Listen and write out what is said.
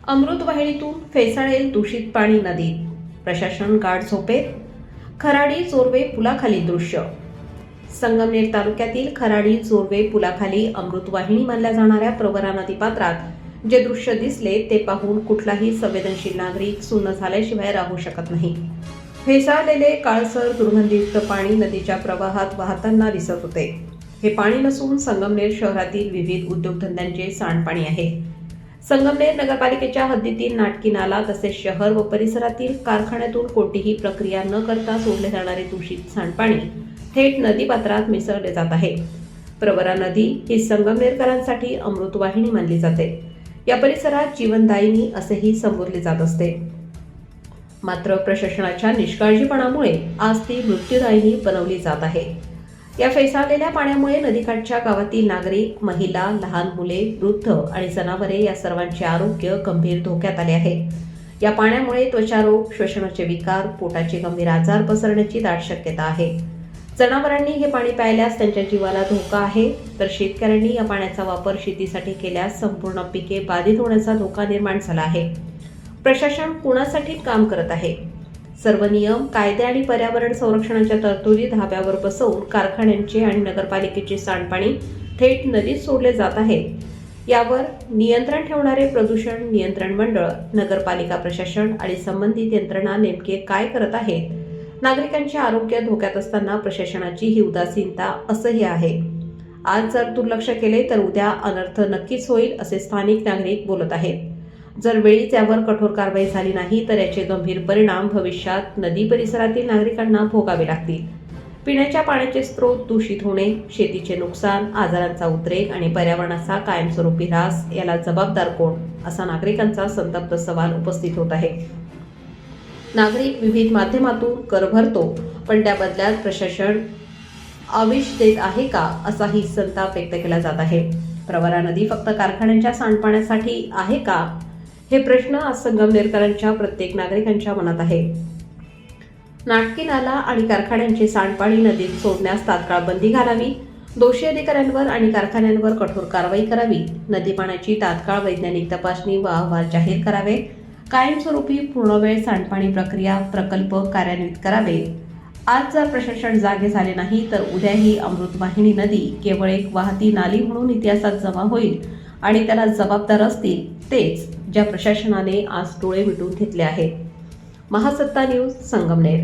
अमृतवाहिनीतून फेसाळेल दूषित पाणी नदीत, प्रशासन गाढ झोपेत. खराडी जोरवे पुलाखाली दृश्य. संगमनेर तालुक्यातील खराडी जोरवे पुलाखाली अमृतवाहिनी मानल्या जाणाऱ्या प्रवरा नदीपात्रात जे दृश्य दिसले ते पाहून कुठलाही संवेदनशील नागरिक सुन्न झाल्याशिवाय राहू शकत नाही. फेसाळलेले काळसर दुर्गंधीयुक्त पाणी नदीच्या प्रवाहात वाहताना दिसत होते. हे पाणी नसून संगमनेर शहरातील विविध उद्योगधंद्यांचे सांडपाणी आहे. संगमनेर नगरपालिकेच्या हद्दीतील नाटकी नाला तसेच शहर व परिसरातील कारखान्यातून कोणतीही प्रक्रिया न करता सोडले जाणारे दूषित सांडपाणी थेट नदीपात्रात मिसळले जात आहे. प्रवरा नदी ही संगमनेरकरांसाठी अमृतवाहिनी मानली जाते. या परिसरात जीवनदायिनी असेही संबोधले जात असते. मात्र प्रशासनाच्या निष्काळजीपणामुळे आज ती मृत्यूदायिनी बनवली जात आहे. या फेसाळलेल्या पाण्यामुळे नदीकाठच्या गावातील नागरिक, महिला, लहान मुले, वृद्ध आणि जनावरे या सर्वांचे आरोग्य गंभीर धोक्यात आले आहे. या पाण्यामुळे त्वचारोग, श्वसनाचे विकार, पोटाचे गंभीर आजार पसरण्याची दाट शक्यता आहे. जनावरांनी हे पाणी प्यायल्यास त्यांच्या जीवाला धोका आहे, तर शेतकऱ्यांनी या पाण्याचा वापर शेतीसाठी केल्यास संपूर्ण पिके बाधित होण्याचा धोका निर्माण झाला आहे. प्रशासन कुणासाठी काम करत आहे? सर्व नियम, कायदे आणि पर्यावरण संरक्षणाच्या तरतुदी धाब्यावर बसवून कारखान्यांचे आणि नगरपालिकेचे सांडपाणी थेट नदीत सोडले जात आहे. यावर नियंत्रण ठेवणारे प्रदूषण नियंत्रण मंडळ, नगरपालिका प्रशासन आणि संबंधित यंत्रणा नेमके काय करत आहेत? नागरिकांचे आरोग्य धोक्यात असताना प्रशासनाची ही उदासीनता असंही आहे. आज जर दुर्लक्ष केले तर उद्या अनर्थ नक्कीच होईल असे स्थानिक नागरिक बोलत आहेत. जर वेळीच यावर कठोर कारवाई झाली नाही तर याचे गंभीर परिणाम भविष्यात नदी परिसरातील नागरिकांना भोगावे लागतील. पिण्याच्या पाण्याचे स्रोत दूषित होणे, शेतीचे नुकसान, आजारांचा उद्रेक आणि पर्यावरणाचा कायमस्वरूपी ऱ्हास याला जबाबदार कोण, असा नागरिकांचा संतप्त सवाल उपस्थित होत आहे. नागरिक विविध माध्यमातून कर भरतो, पण त्या बदल्यात प्रशासन आमिष देत आहे का, असाही संताप व्यक्त केला जात आहे. प्रवरा नदी फक्त कारखान्यांच्या सांडपाण्यासाठी आहे का, हे प्रश्न आज संगमनेरकरांच्या प्रत्येक नागरिकांच्या मनात आहे. नाटकी नाला आणि कारखान्यांचे सांडपाणी नदीत सोडण्यास तात्काळ बंदी घालावी. दोषी अधिकाऱ्यांवर आणि कारखान्यांवर कठोर कारवाई करावी. नदी पाण्याची तात्काळ वैज्ञानिक तपासणी व अहवाल जाहीर करावे. कायमस्वरूपी पूर्णवेळ सांडपाणी प्रक्रिया प्रकल्प कार्यान्वित करावे. आज जर प्रशासन जागे झाले नाही तर उद्या ही अमृतवाहिनी नदी केवळ एक वाहती नाली म्हणून इतिहासात जमा होईल आणि त्याला जबाबदार असतील तेच, ज्या प्रशासनाने आज डोळे मिटून घेतले आहेत. महासत्ता न्यूज, संगमनेर.